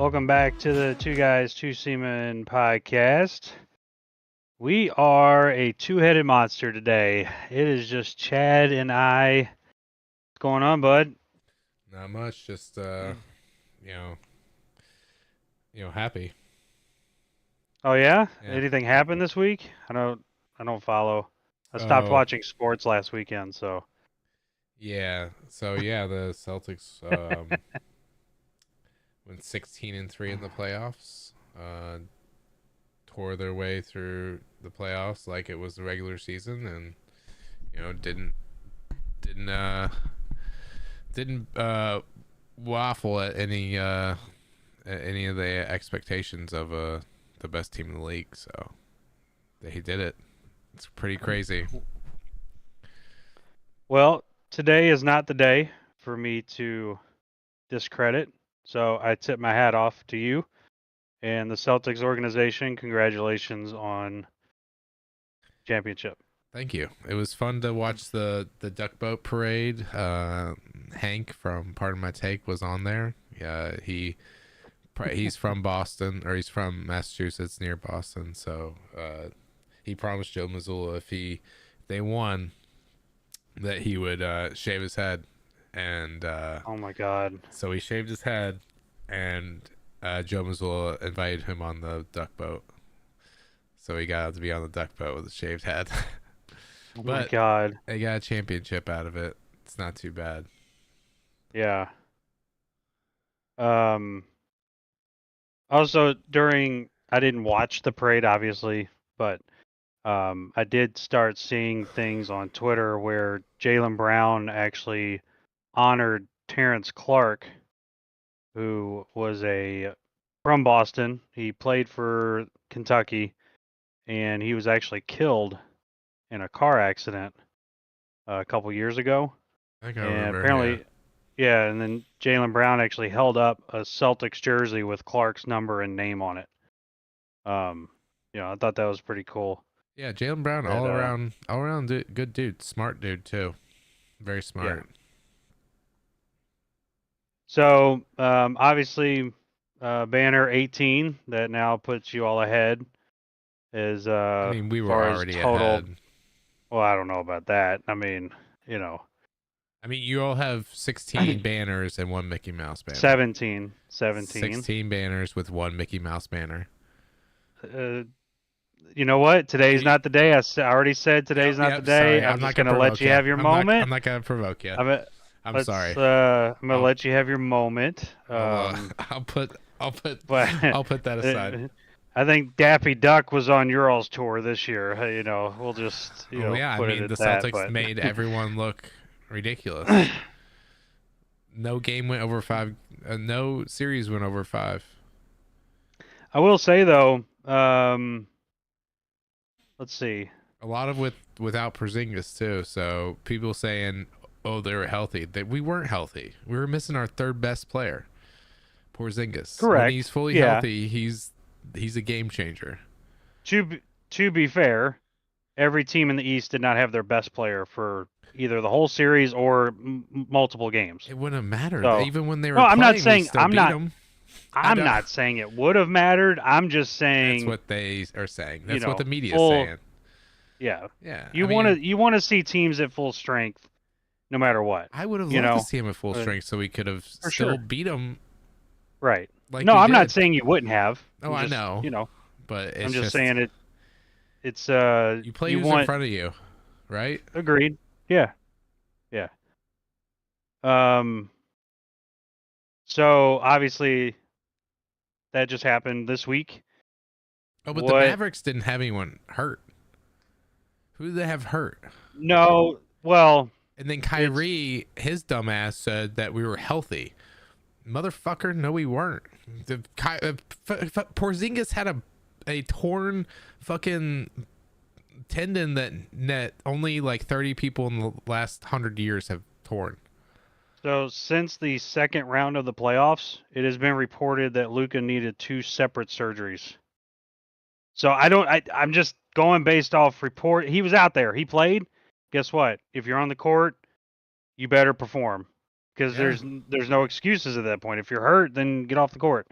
Welcome back to the Two Guys, Two Seamen Podcast. We are a two-headed monster today. It is just Chad and I. What's going on, bud? Not much, just happy. Oh yeah? Yeah. Anything happened this week? I don't follow. I stopped watching sports last weekend, so. Yeah. So the Celtics went 16-3 in the playoffs. Tore their way through the playoffs like it was the regular season, and didn't waffle at any of the expectations of the best team in the league. So he did it. It's pretty crazy. Well, today is not the day for me to discredit, so I tip my hat off to you and the Celtics organization. Congratulations on championship. Thank you. It was fun to watch the duck boat parade. Hank from Pardon My Take was on there. Yeah, he's from Boston, or he's from Massachusetts near Boston. So he promised Joe Mazzulla if they won that he would shave his head. And oh my God! So he shaved his head, and Joe Mazzulla invited him on the duck boat. So he got to be on the duck boat with a shaved head. Oh my God! They got a championship out of it. It's not too bad. Yeah. Also, I didn't watch the parade, obviously, but I did start seeing things on Twitter where Jaylen Brown actually honored Terrence Clark, who was from Boston. He played for Kentucky, and he was actually killed in a car accident a couple years ago. I think I and remember. Apparently, yeah, and then Jaylen Brown actually held up a Celtics jersey with Clark's number and name on it. I thought that was pretty cool. Yeah, Jaylen Brown, all around good dude, smart dude too, very smart. Yeah. So obviously, banner 18 that now puts you all ahead is I mean, we were already ahead. Well, I don't know about that. I mean, I mean, you all have 16 banners and one Mickey Mouse banner. 17. 16 banners with one Mickey Mouse banner. You know what? Today's not the day. I already said today's not the day. Sorry, I'm just going to let you have your moment. I'm not going to provoke you. I'm sorry. I'm going to let you have your moment. I'll put that aside. I think Daffy Duck was on your all's tour this year. We'll just put it at the that, Celtics made everyone look ridiculous. No game went over 5. No series went over 5. I will say though, let's see. A lot of without Porzingis too. So people saying, "Oh, they were healthy." We weren't healthy. We were missing our third best player, Porzingis. Correct. When he's fully healthy, he's a game changer. To be fair, every team in the East did not have their best player for either the whole series or multiple games. It wouldn't have mattered. So, even when they were. No, I'm playing, not saying I'm not saying it would have mattered. I'm just saying that's what they are saying. That's what the media is saying. Yeah. Yeah. You want to see teams at full strength, no matter what. I would have loved to see him at full strength, so we could have still beat him. Right. No, I'm not saying you wouldn't have. Oh, I know. But I'm just saying it. It's you play who's in front of you, right? Agreed. Yeah. Yeah. So obviously, that just happened this week. Oh, but the Mavericks didn't have anyone hurt. Who did they have hurt? No. Well. And then Kyrie, his dumbass, said that we were healthy. Motherfucker, no, we weren't. Porzingis had a torn fucking tendon that only like 30 people in the last 100 years have torn. So since the second round of the playoffs, it has been reported that Luka needed 2 separate surgeries. So I'm just going based off report. He was out there. He played. Guess what? If you're on the court, you better perform, because there's no excuses at that point. If you're hurt, then get off the court.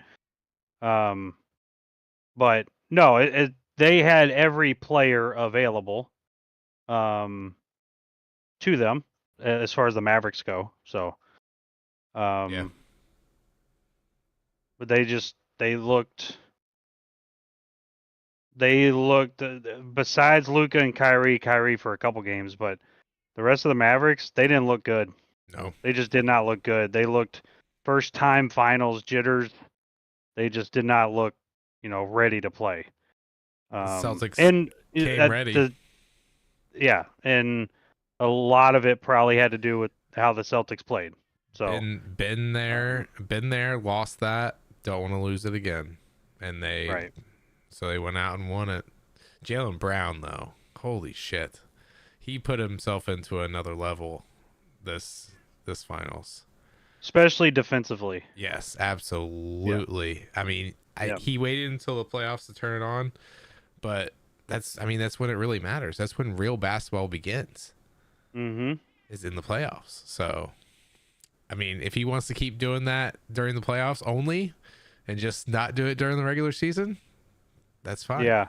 But no, they had every player available to them as far as the Mavericks go. So, Yeah. but they looked besides Luka and Kyrie for a couple games, but the rest of the Mavericks, they didn't look good. No. They just did not look good. They looked first time finals jitters. They just did not look, ready to play. Celtics and came ready. And a lot of it probably had to do with how the Celtics played. So been there, lost that, don't want to lose it again. And so they went out and won it. Jaylen Brown though, holy shit. He put himself into another level this finals. Especially defensively. Yes, absolutely. Yeah. I mean, he waited until the playoffs to turn it on, but that's when it really matters. That's when real basketball begins. Is in the playoffs. So, I mean, if he wants to keep doing that during the playoffs only and just not do it during the regular season, that's fine. Yeah.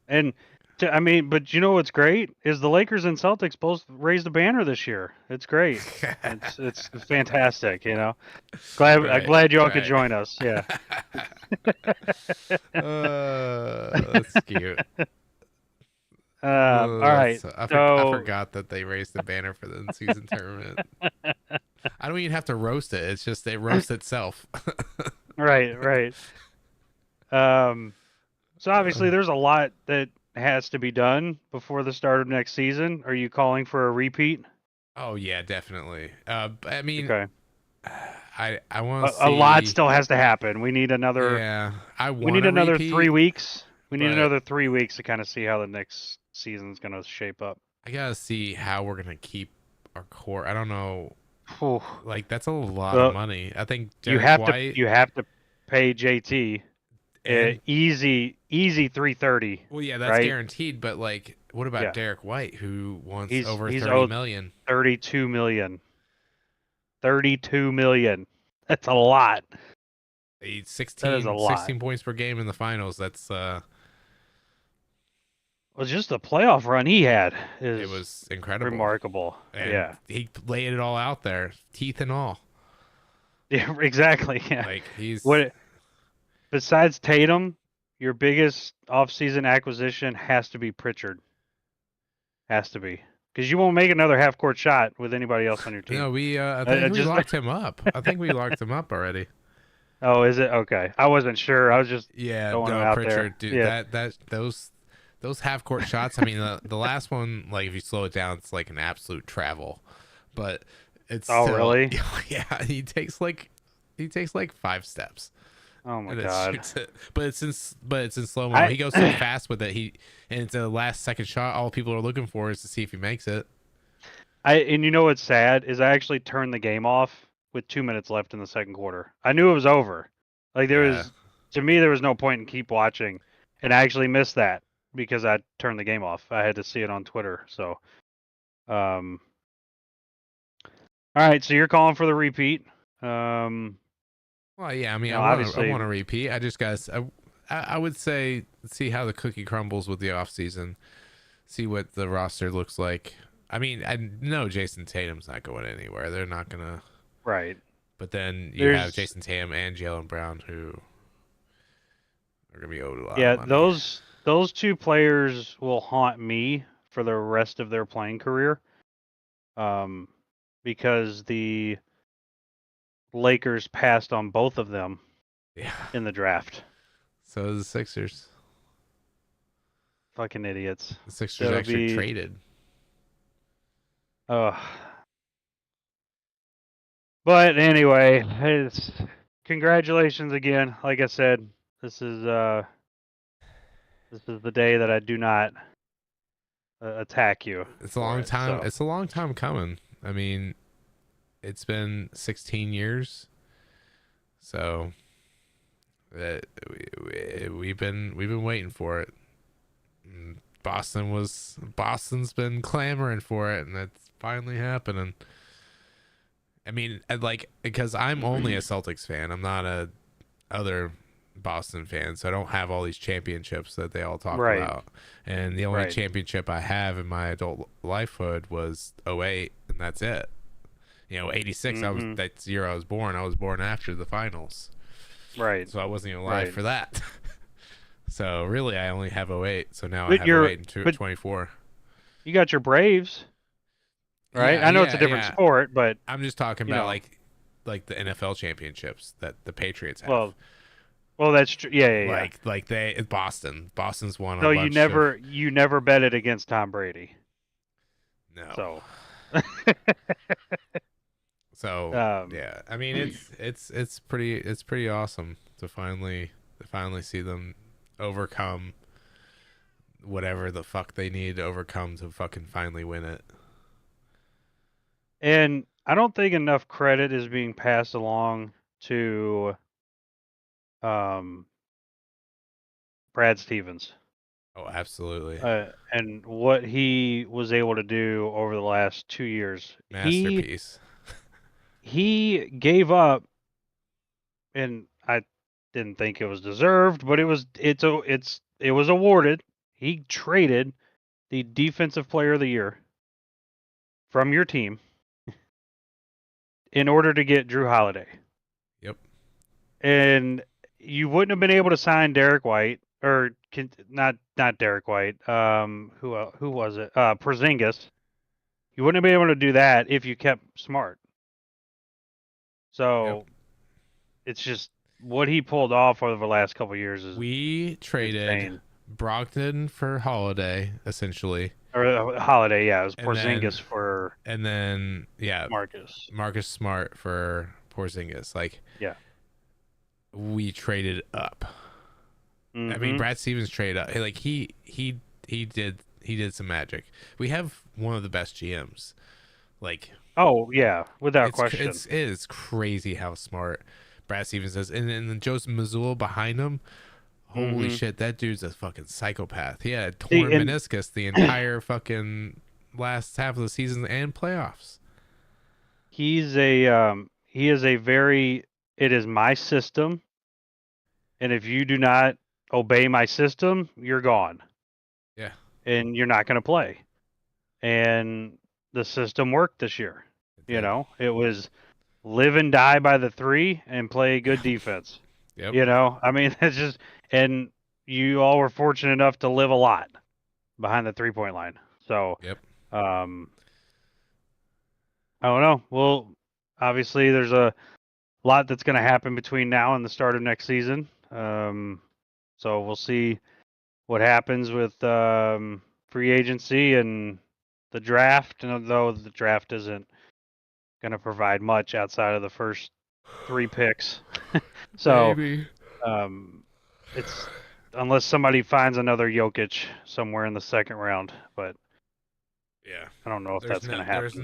And but you know what's great is the Lakers and Celtics both raised a banner this year. It's great. it's fantastic. I'm glad you all could join us. Yeah. That's cute. All right. I forgot that they raised the banner for the in-season tournament. I don't even have to roast it. It's just it roasts itself. Right. So obviously there's a lot that has to be done before the start of next season. Are you calling for a repeat? Oh yeah, definitely. I mean, okay. I want to see a lot still has to happen. We need another. Yeah, we need another repeat, 3 weeks. We need another 3 weeks to kind of see how the next season's going to shape up. I gotta see how we're gonna keep our core. I don't know. Like that's a lot of money. I think you have to pay JT. Easy 330. Well, yeah, that's guaranteed. But like, what about Derek White, who wants over 30 million? 32 million. 32 million. That's a lot. 16 points per game in the finals. That's well, just the playoff run he had it was incredible, remarkable. And he laid it all out there, teeth and all. Yeah, exactly. Yeah. Like besides Tatum, your biggest offseason acquisition has to be Pritchard. Has to be. Because you won't make another half-court shot with anybody else on your team. No, I think we locked him up. I think we locked him up already. Oh, is it? Okay. I wasn't sure. I was just throwing him out Pritchard, there. Dude, those half-court shots, I mean, the last one, like, if you slow it down, it's like an absolute travel. But it's still, really? Yeah, he takes like 5 steps. Oh my god! But it's in slow mo. He goes so fast with it. And it's the last second shot. All people are looking for is to see if he makes it. And you know what's sad is I actually turned the game off with 2 minutes left in the second quarter. I knew it was over. Like there was no point in keep watching, and I actually missed that because I turned the game off. I had to see it on Twitter. So, all right. So you're calling for the repeat. Well, yeah, I mean, I want to repeat. I just I would say see how the cookie crumbles with the offseason, see what the roster looks like. I mean, I know Jason Tatum's not going anywhere. They're not gonna. Right. But then you have Jason Tatum and Jaylen Brown who are gonna be owed a lot. Yeah, of money. those two players will haunt me for the rest of their playing career. Because the Lakers passed on both of them in the draft. So the Sixers. Fucking idiots. The Sixers actually traded. But anyway, congratulations again. Like I said, this is the day that I do not attack you. It's a long time. It's a long time coming. I mean, it's been 16 years, so we've been waiting for it. Boston's been clamoring for it, and it's finally happening. I mean, because I'm only a Celtics fan. I'm not a other Boston fan, so I don't have all these championships that they all talk Right. about. And the only Right. championship I have in my adult lifehood was 08, and that's it. 86, Mm-hmm. that's the year I was born. I was born after the finals. Right. So I wasn't even alive for that. So really, I only have 08. So now But I have 08 and 24. You got your Braves, right? Yeah, I know it's a different sport, but I'm just talking about like the NFL championships that the Patriots have. Well, that's true. Yeah. Like Boston's won So a you bunch of. never betted against Tom Brady. No. So. Yeah, I mean it's pretty awesome to finally see them overcome whatever the fuck they need to overcome to fucking finally win it. And I don't think enough credit is being passed along to Brad Stevens. Oh, absolutely. And what he was able to do over the last 2 years. Masterpiece. He gave up, and I didn't think it was deserved, but it was awarded. He traded the defensive player of the year from your team in order to get Drew Holiday. Yep. And you wouldn't have been able to sign Derek White, or not Derek White. Who was it? Porzingis. You wouldn't have been able to do that if you kept Smart. So it's just what he pulled off over the last couple of years is we traded insane. Brogdon for Holiday, essentially. Or Holiday, yeah, it was Porzingis for and then Marcus Smart for Porzingis. We traded up. Mm-hmm. I mean, Brad Stevens traded up. Like he did some magic. We have one of the best GMs. Oh yeah, without question. It is crazy how smart Brad Stevens is, and then Joseph Mazzulla behind him. Holy shit, that dude's a fucking psychopath. He had a torn meniscus the entire fucking last half of the season and playoffs. He is a very, it is my system, and if you do not obey my system, you're gone. Yeah. And you're not going to play. And the system worked this year. It was live and die by the three and play good defense. Yep. I mean, it's just, and you all were fortunate enough to live a lot behind the 3-point line. So, yep. I don't know. Well, obviously there's a lot that's going to happen between now and the start of next season. So we'll see what happens with free agency and the draft. And although the draft isn't going to provide much outside of the first 3 picks, so maybe. It's unless somebody finds another Jokic somewhere in the second round, but yeah, I don't know if that's going to happen.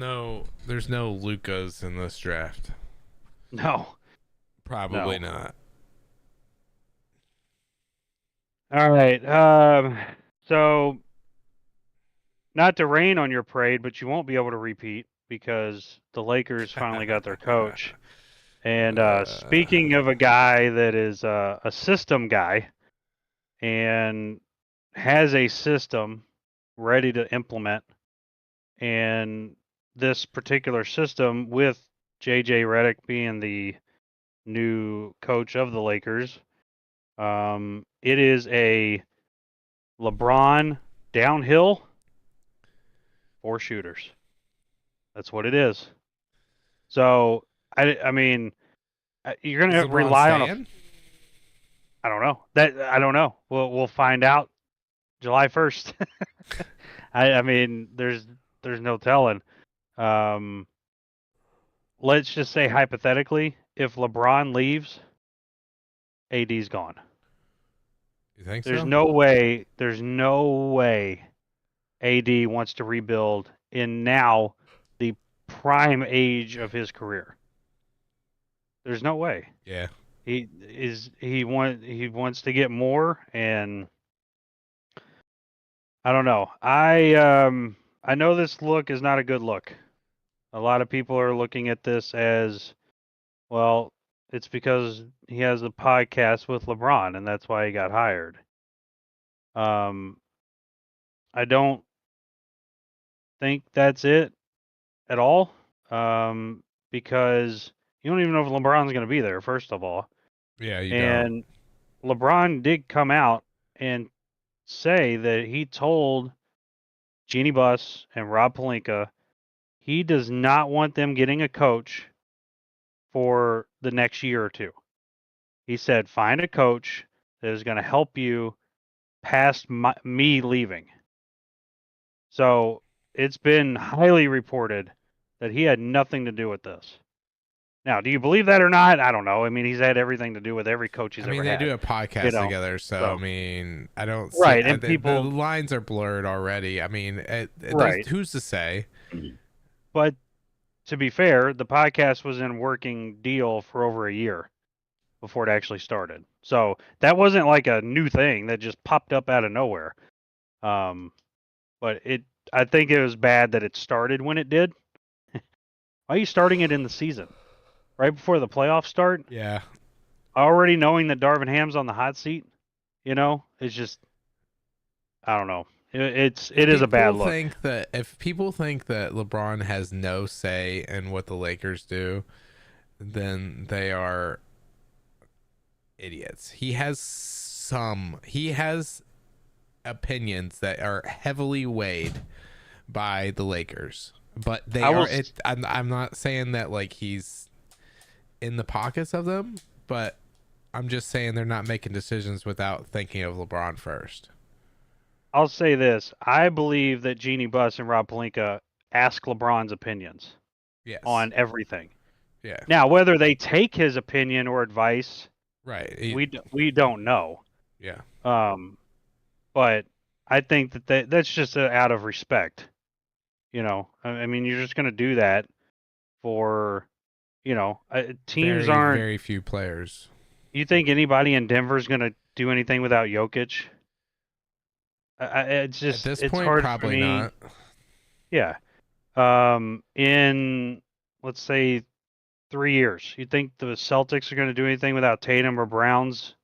There's no Lukas in this draft. No, probably not. All right. So not to rain on your parade, but you won't be able to repeat because the Lakers finally got their coach. And speaking of a guy that is a system guy and has a system ready to implement, and this particular system with JJ Redick being the new coach of the Lakers, it is a LeBron downhill 4 shooters. That's what it is. So I mean, you're gonna rely on I don't know. I don't know. We'll find out July 1st. I mean, there's no telling. Let's just say hypothetically, if LeBron leaves, AD's gone. You think there's so? There's no way AD wants to rebuild in now the prime age of his career. There's no way. Yeah. He wants to get more, and I don't know. I know this look is not a good look. A lot of people are looking at this as, well, it's because he has a podcast with LeBron, and that's why he got hired. I don't think that's it at all, because you don't even know if LeBron's going to be there, first of all. Yeah, you And LeBron did come out and say that he told Jeannie Buss and Rob Pelinka he does not want them getting a coach for the next year or two. He said, find a coach that is going to help you past me leaving. So it's been highly reported that he had nothing to do with this. Now, do you believe that or not? I don't know. I mean, he's had everything to do with every coach he's ever had. I mean, they do a podcast together, so I mean, I don't. Right, see, and people, the lines are blurred already. I mean, right. Who's to say? But to be fair, the podcast was in working deal for over a year before it actually started. So that wasn't like a new thing that just popped up out of nowhere. But I think it was bad that it started when it did. Why are you starting it in the season? Right before the playoffs start? Yeah. Already knowing that Darvin Ham's on the hot seat, it's just, I don't know. It is a bad look. If people think that LeBron has no say in what the Lakers do, then they are idiots. He has opinions that are heavily weighed by the Lakers, but I'm not saying that like he's in the pockets of them, but I'm just saying they're not making decisions without thinking of LeBron first. I'll say this. I believe that Jeannie Buss and Rob Pelinka ask LeBron's opinions on everything. Yeah. Now, whether they take his opinion or advice, right, we don't know. Yeah. But I think that's just out of respect. I mean, you're just going to do that for, teams aren't very few players. You think anybody in Denver is going to do anything without Jokic? It's just at this it's point, hard probably for me. not. Yeah. In let's say 3 years, you think the Celtics are going to do anything without Tatum or Brown's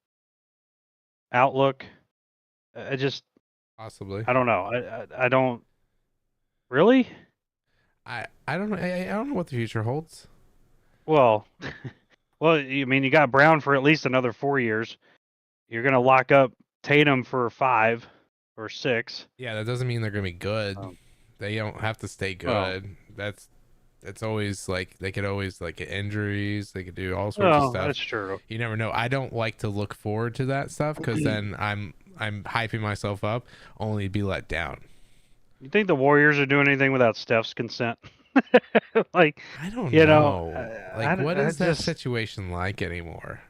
outlook? Possibly. I don't know. I don't really. I don't know. I don't know what the future holds. Well, I mean, you got Brown for at least another 4 years. You're going to lock up Tatum for 5 or 6. Yeah, that doesn't mean they're going to be good. They don't have to stay good. That's always like they could always like get injuries. They could do all sorts of stuff. That's true. You never know. I don't like to look forward to that stuff because then I'm hyping myself up only to be let down. You think the Warriors are doing anything without Steph's consent? Like, I don't know. What is that situation like anymore?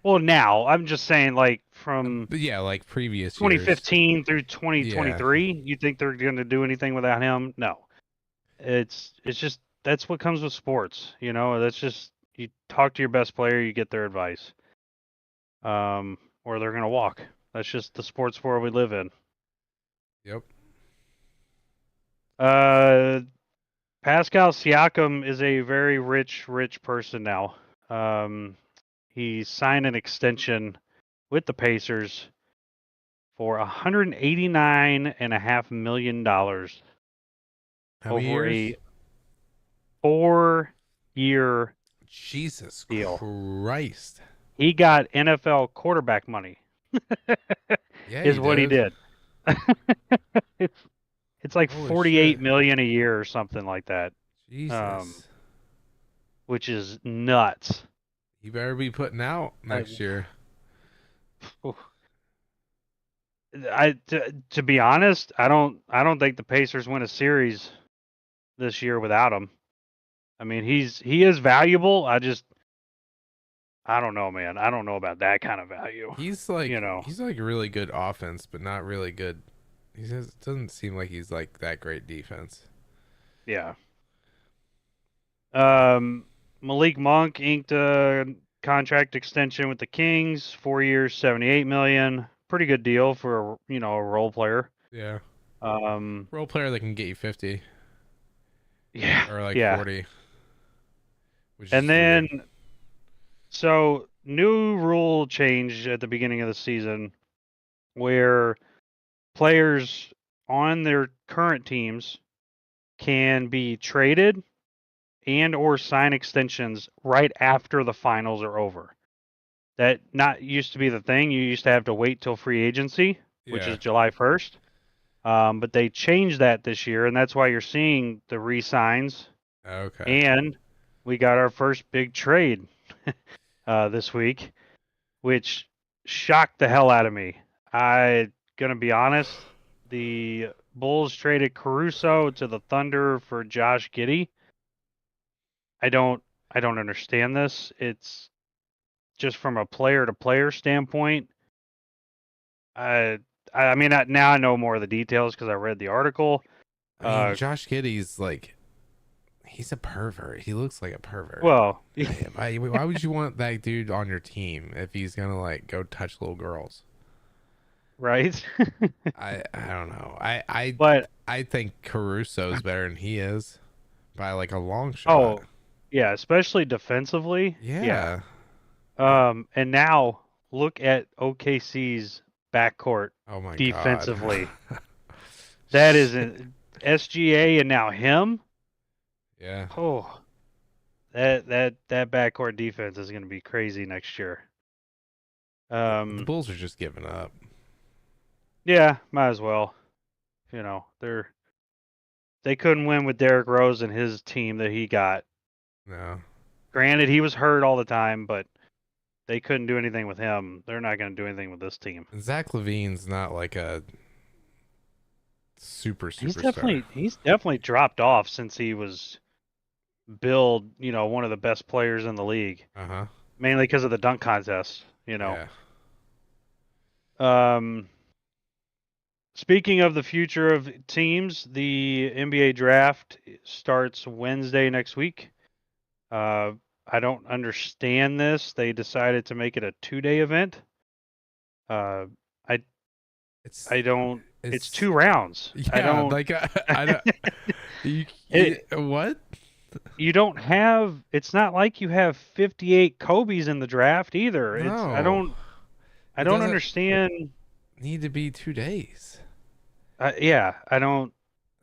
Well, now I'm just saying, like from like previous 2015 years. through 2023. You think they're going to do anything without him? No. It's just that's what comes with sports. That's just you talk to your best player, you get their advice, or they're going to walk. That's just the sports world we live in. Yep. Pascal Siakam is a very rich person now. He signed an extension with the Pacers for $189.5 million over a 4-year Jesus deal. Christ. He got NFL quarterback money. Is what he did. It's like $48 million a year or something like that. Jesus. Which is nuts. You better be putting out next year. To be honest, I don't think the Pacers win a series this year without him. I mean, he is valuable. I don't know, man. I don't know about that kind of value. He's like he's like really good offense, but not really good. Doesn't seem like he's like that great defense. Yeah. Malik Monk inked a contract extension with the Kings, 4 years, $78 million. Pretty good deal for a role player. Yeah. Role player that can get you 50. Yeah. Or like 40. And then So, new rule change at the beginning of the season where players on their current teams can be traded and or sign extensions right after the finals are over. That not used to be the thing. You used to have to wait till free agency, which Yeah. is July 1st. But they changed that this year, and that's why you're seeing the re-signs. Okay. And we got our first big trade this week, which shocked the hell out of me. I gonna be honest, the Bulls traded Caruso to the Thunder for Josh Giddey. I don't understand this. It's just from a player to player standpoint. I mean now I know more of the details because I read the article. I mean, Josh Giddey's like, he's a pervert. He looks like a pervert. Well, Why would you want that dude on your team if he's gonna like go touch little girls? right? I don't know. But I think Caruso's better than he is by like a long shot. oh, yeah, especially defensively. Yeah. And now look at OKC's backcourt Oh my defensively. god. That is an SGA and now him. Yeah. Oh, that backcourt defense is going to be crazy next year. The Bulls are just giving up. Yeah, might as well. You know, they couldn't win with Derrick Rose and his team that he got. No. Granted, he was hurt all the time, but they couldn't do anything with him. They're not going to do anything with this team. Zach LaVine's not like a superstar. He's definitely dropped off since he was billed, one of the best players in the league. Uh-huh. Mainly because of the dunk contest, Yeah. Speaking of the future of teams, the NBA draft starts Wednesday next week. I don't understand this. They decided to make it a 2-day event. It's 2 rounds. Yeah, I don't. What? You don't have. It's not like you have 58 Kobe's in the draft either. No. I don't understand. Need to be 2 days. Yeah, I don't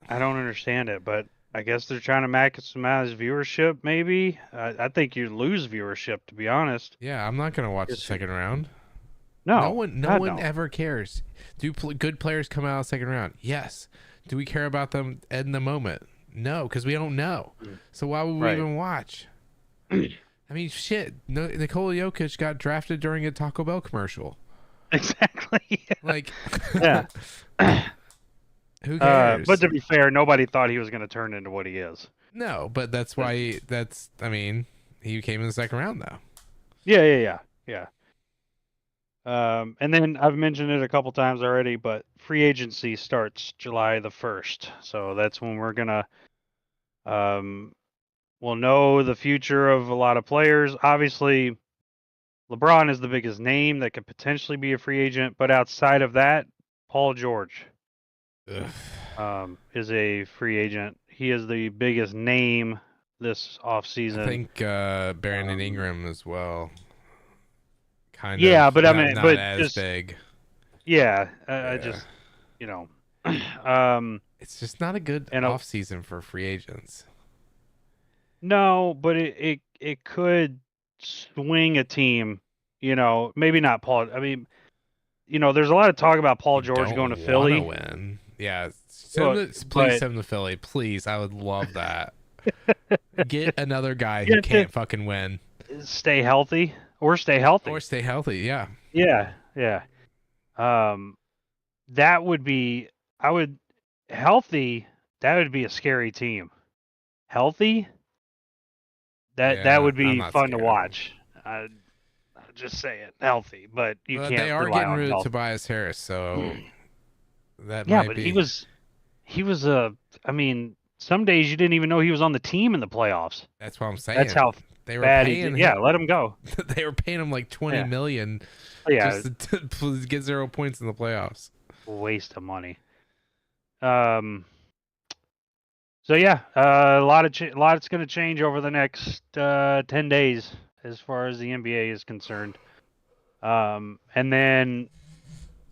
understand it, but I guess they're trying to maximize viewership. Maybe I think you lose viewership, to be honest. Yeah, I'm not gonna watch the second round. No, no one ever cares. Do good players come out of the second round? Yes. Do we care about them in the moment? No, because we don't know. So why would we even watch? I mean, shit. No, Nikola Jokic got drafted during a Taco Bell commercial. Exactly. Like, yeah. Who cares? But to be fair, nobody thought he was going to turn into what he is. No, but that's why. I mean, he came in the second round though. Yeah. And then I've mentioned it a couple times already, but free agency starts July the 1st. So that's when we're gonna we'll know the future of a lot of players. Obviously, LeBron is the biggest name that could potentially be a free agent, but outside of that, Paul George is a free agent. He is the biggest name this offseason. I think Brandon Ingram as well. Kind of. Yeah, but I mean, not but as just big. Yeah, I just it's just not a good off season for free agents. No, but it could swing a team. Maybe not Paul. I mean, there's a lot of talk about Paul George going to Philly. Win. Yeah, please send him to Philly, please. I would love that. Get another guy who can't fucking win. Stay healthy. Or stay healthy. Yeah. Yeah. That would be. Healthy. That would be a scary team. Healthy. That would be fun to watch. I'm just saying, healthy, but you can't. They are getting rid of Tobias Harris, so that might be. He was a. I mean, some days you didn't even know he was on the team in the playoffs. That's what I'm saying. That's how they were bad paying him. Yeah, let him go. They were paying him like $20 million just to get 0 points in the playoffs. Waste of money. So yeah, a lot's going to change over the next 10 days. as far as the NBA is concerned. And then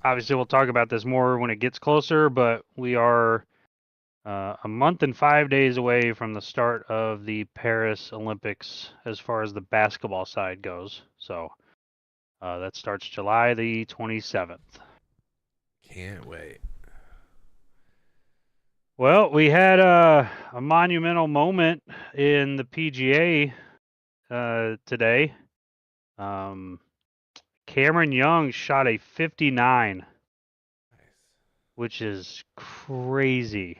obviously we'll talk about this more when it gets closer, but we are a month and 5 days away from the start of the Paris Olympics as far as the basketball side goes. So that starts July the 27th. Can't wait. Well, we had a monumental moment in the PGA today. Cameron Young shot a 59, Nice. which is crazy.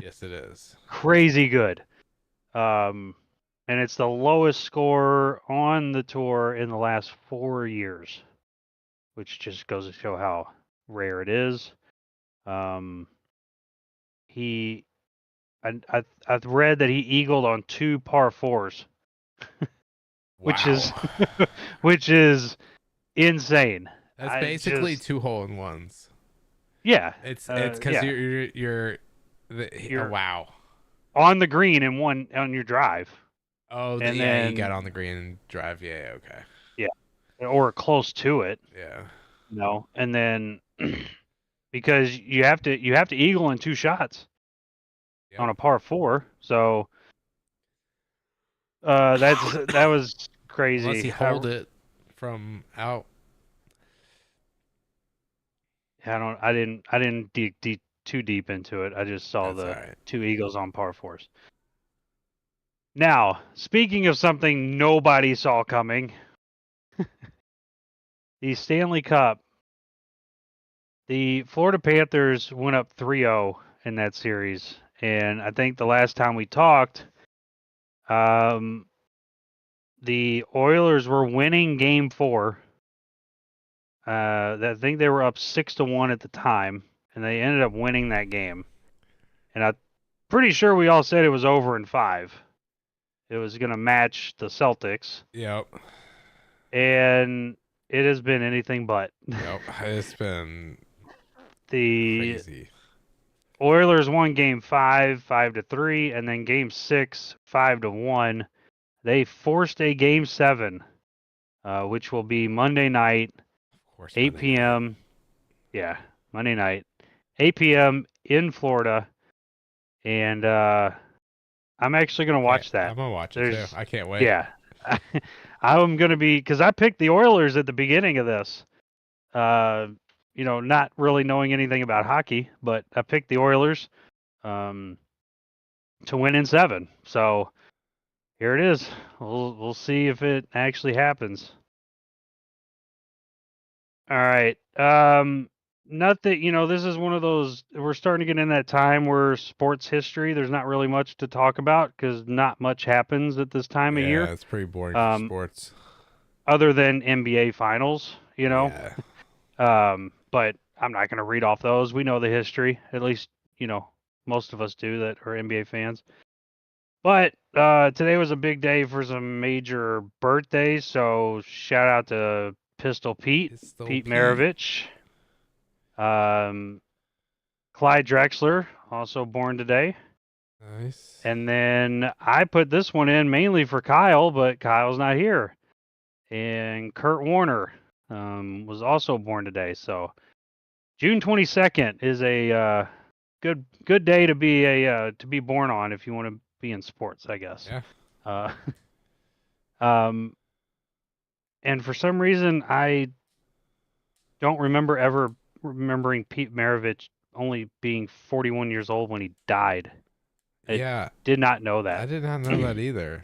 Yes, it is. Crazy good. And it's the lowest score on the tour in the last 4 years, which just goes to show how rare it is. I've read that he eagled on 2 par 4s, Wow. which is insane. That's basically 2 hole-in-ones. Yeah. It's because You're wow. on the green and one on your drive. Oh, and yeah, then you got on the green and drive. Yeah, okay. Yeah, or close to it. Yeah. No, and then because you have to eagle in 2 shots on a par 4, so that was crazy. Unless he hold it from out. I didn't dig too deep into it. I just saw That's all right. 2 eagles on par 4s. Now, speaking of something nobody saw coming, the Stanley Cup. The Florida Panthers went up 3-0 in that series, and I think the last time we talked, the Oilers were winning Game 4. I think they were up 6-1 at the time, and they ended up winning that game. And I'm pretty sure we all said it was over in 5. It was going to match the Celtics. Yep. And it has been anything but. Yep. It's been the crazy. Oilers won Game 5, 5-3, and then Game 6, 5-1. They forced a Game 7, which will be Monday night, 8 p.m. Yeah, Monday night, 8 p.m. in Florida, and I'm actually going to watch that. I'm going to watch it too. I can't wait. Yeah, I'm going to be, because I picked the Oilers at the beginning of this. Not really knowing anything about hockey, but I picked the Oilers to win in 7. So here it is. We'll see if it actually happens. All right. Nothing. This is one of those. We're starting to get in that time where sports history. There's not really much to talk about because not much happens at this time of year. Yeah, it's pretty boring for sports. Other than NBA Finals, Yeah. But I'm not going to read off those. We know the history. At least, most of us do that are NBA fans. But today was a big day for some major birthdays. So shout out to Pistol Pete Maravich. Clyde Drexler, also born today. Nice. And then I put this one in mainly for Kyle, but Kyle's not here. And Kurt Warner was also born today. So June 22nd is a good day to be born on if you want to be in sports, I guess. Yeah. And for some reason I don't remember ever remembering Pete Maravich only being 41 years old when he died. I did not know that. I did not know that either.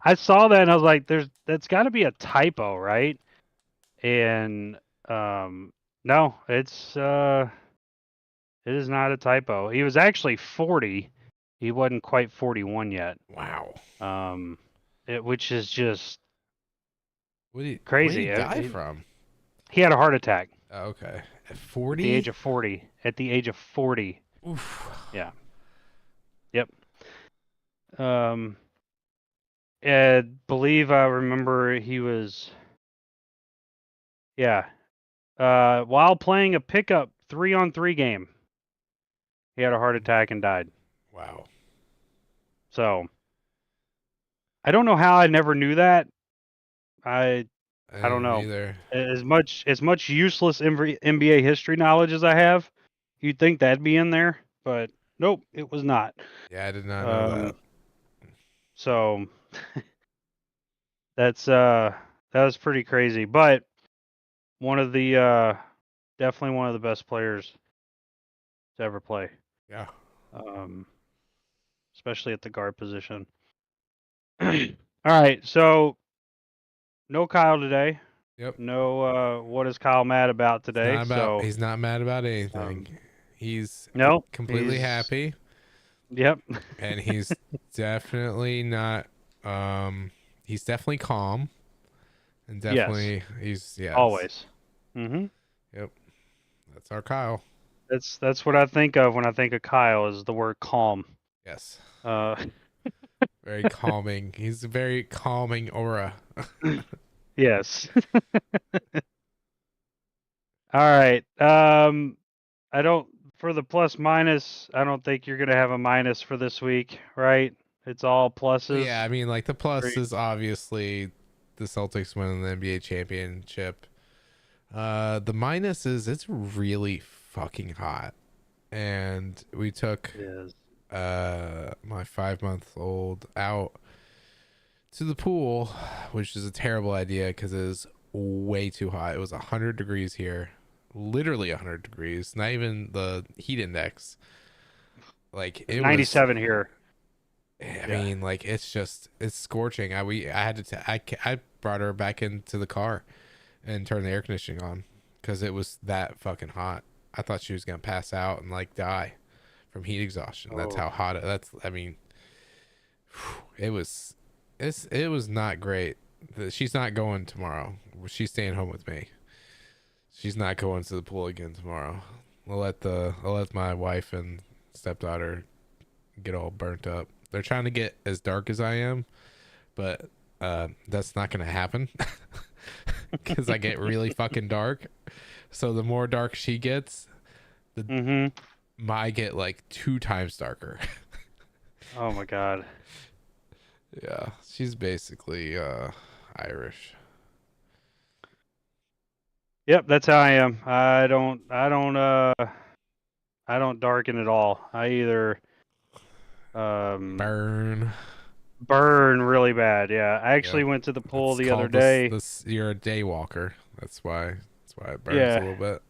I saw that and I was like, that's got to be a typo, right? And no, it is not a typo. He was actually 40. He wasn't quite 41 yet. Wow. Which is just crazy. What did he die from? He had a heart attack. Oh, okay. At 40? At the age of 40. At the age of 40. Oof. Yeah. Yep. I believe I remember he was. Yeah. While playing a pickup 3-on-3 game, he had a heart attack and died. Wow. So, I don't know how I never knew that. I don't know. Either. As much useless NBA history knowledge as I have, you'd think that'd be in there, but nope, it was not. Yeah, I did not know that. So that was pretty crazy. But one of the definitely one of the best players to ever play. Yeah. Especially at the guard position. All right, so no Kyle today. Yep. No, what is Kyle mad about today? He's not mad about anything. He's completely happy. Yep. And he's definitely not. He's definitely calm. And definitely he's always. Mm-hmm. Yep. That's our Kyle. That's what I think of when I think of Kyle is the word calm. Yes. Very calming. He's a very calming aura. Yes. All right. I don't for the plus minus. I don't think you're gonna have a minus for this week, right? It's all pluses. Yeah, I mean, like the plus is obviously the Celtics winning the NBA championship. The minus is it's really fucking hot, and we took my 5-month-old out to the pool, which is a terrible idea because it is way too hot. It was 100 degrees here, literally 100 degrees, not even the heat index. Like it 97 here. I mean, like it's scorching. I brought her back into the car and turned the air conditioning on because it was that fucking hot. I thought she was gonna pass out and like die from heat exhaustion. That's how hot I mean, it was not great. She's not going tomorrow. She's staying home with me. She's not going to the pool again tomorrow. I'll let my wife and stepdaughter get all burnt up. They're trying to get as dark as I am, but that's not gonna happen because I get really fucking dark. So the more dark she gets, I get like 2 times darker. Oh my god. Yeah, she's basically Irish. Yep, that's how I am. I don't darken at all. I either burn really bad. Yeah, I actually went to the pool the other day. You're a day walker. That's why it burns a little bit.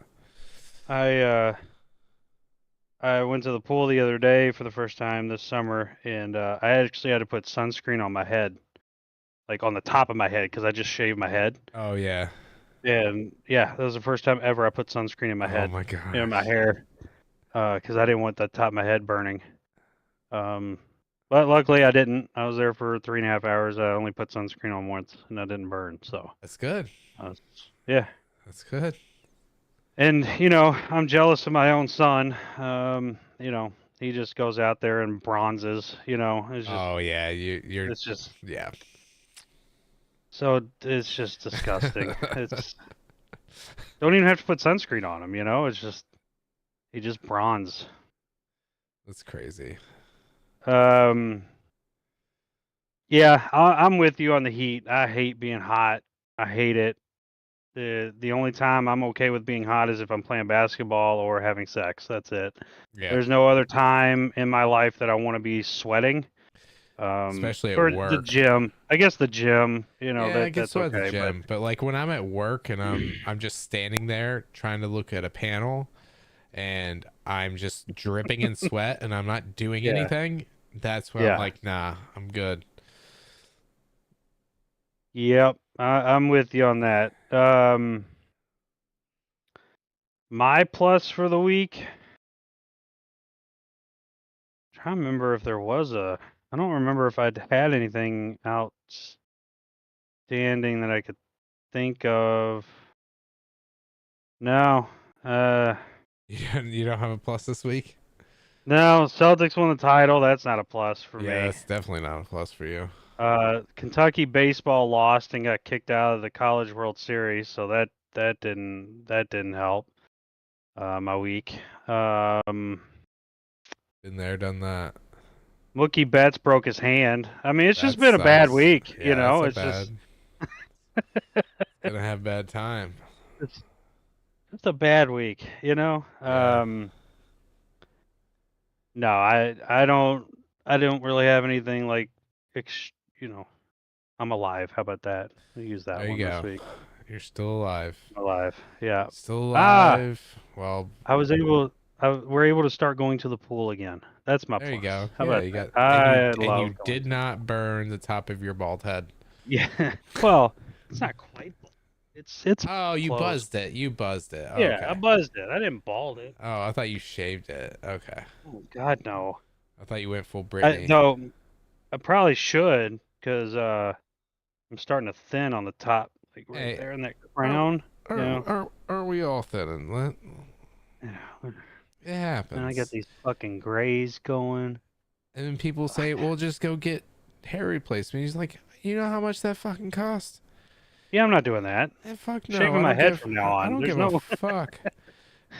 I went to the pool the other day for the first time this summer, and I actually had to put sunscreen on my head, like on the top of my head, because I just shaved my head. Oh yeah. And yeah, that was the first time ever I put sunscreen in my head. Oh my god. In my hair, because I didn't want the top of my head burning. But luckily I didn't. I was there for 3.5 hours. I only put sunscreen on once, and I didn't burn. So that's good. Yeah, that's good. And I'm jealous of my own son. He just goes out there and bronzes. It's just, oh yeah, you're. It's just yeah. So it's just disgusting. It's don't even have to put sunscreen on him. It's just he just bronze. That's crazy. Yeah, I'm with you on the heat. I hate being hot. I hate it. The only time I'm okay with being hot is if I'm playing basketball or having sex. That's it. Yeah. There's no other time in my life that I want to be sweating. Especially at work. The gym. I guess the gym. I guess that's okay. The gym. But like when I'm at work and I'm just standing there trying to look at a panel, and I'm just dripping in sweat and I'm not doing anything. That's when I'm like, nah, I'm good. Yep, I'm with you on that. My plus for the week. I'm trying to remember if there was I don't remember if I'd had anything outstanding that I could think of. No. You don't have a plus this week? No, Celtics won the title. That's not a plus for me. Yeah, that's definitely not a plus for you. Kentucky baseball lost and got kicked out of the College World Series, so that didn't help my week. Been there, done that. Mookie Betts broke his hand. I mean, it's just That been a bad sucks. week. Yeah, that's It's bad. just Gonna have bad time. it's a bad week. Yeah. No, I don't really have anything like, you know, I'm alive. How about that? I'll use that There you one this go. week. You're still alive. Alive. Yeah. Still Ah, alive. Well, we're able to start going to the pool again. That's my there you plus. go. How Yeah, about you that? got I and love you going did to the pool. not burn the top of your bald head. Yeah. Well, it's not quite. It's Oh, you close. buzzed it. You buzzed it. Yeah, I Okay. buzzed it. I didn't bald it. Oh, I thought you shaved it. Okay. Oh God, no. I thought you went full Britney. Though I probably should, because I'm starting to thin on the top, like right Hey, there in that are, crown. are we all thinning? Yeah. It And I got happens. these fucking grays going. And then people say, well, just go get hair replacement. He's like, you know how much that fucking costs? Yeah, I'm not doing that. Fuck no. Shaving I my don't head give, from now I on. don't There's give a no. fuck.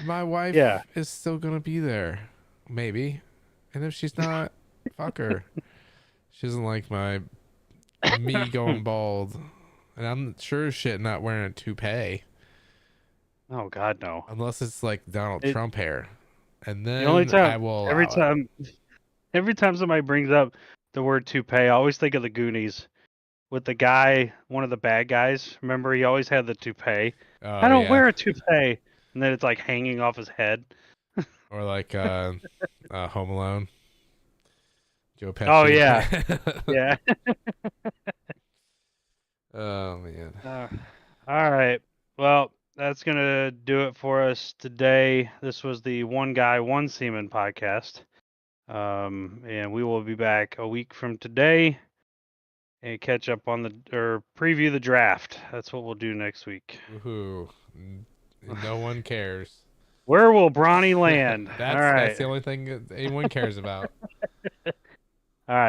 My wife Yeah. is still going to be there. Maybe. And if she's not, fuck her. She doesn't like me going bald. And I'm sure as shit not wearing a toupee. Oh God, no. Unless it's like Donald It, Trump hair. And the only then I time, will every allow it. time, every time somebody brings up the word toupee, I always think of the Goonies with the guy, one of the bad guys. Remember, he always had the toupee. I Oh, don't yeah. wear a toupee, and then it's like hanging off his head. Or like Home Alone. Joe Pesci. Oh yeah, yeah. Oh, man. All right. Well, that's gonna do it for us today. This was the One Guy, One Seaman podcast. And we will be back a week from today and catch up on or preview the draft. That's what we'll do next week. Woohoo. No one cares. Where will Bronny land? All That's right. the only thing that anyone cares about.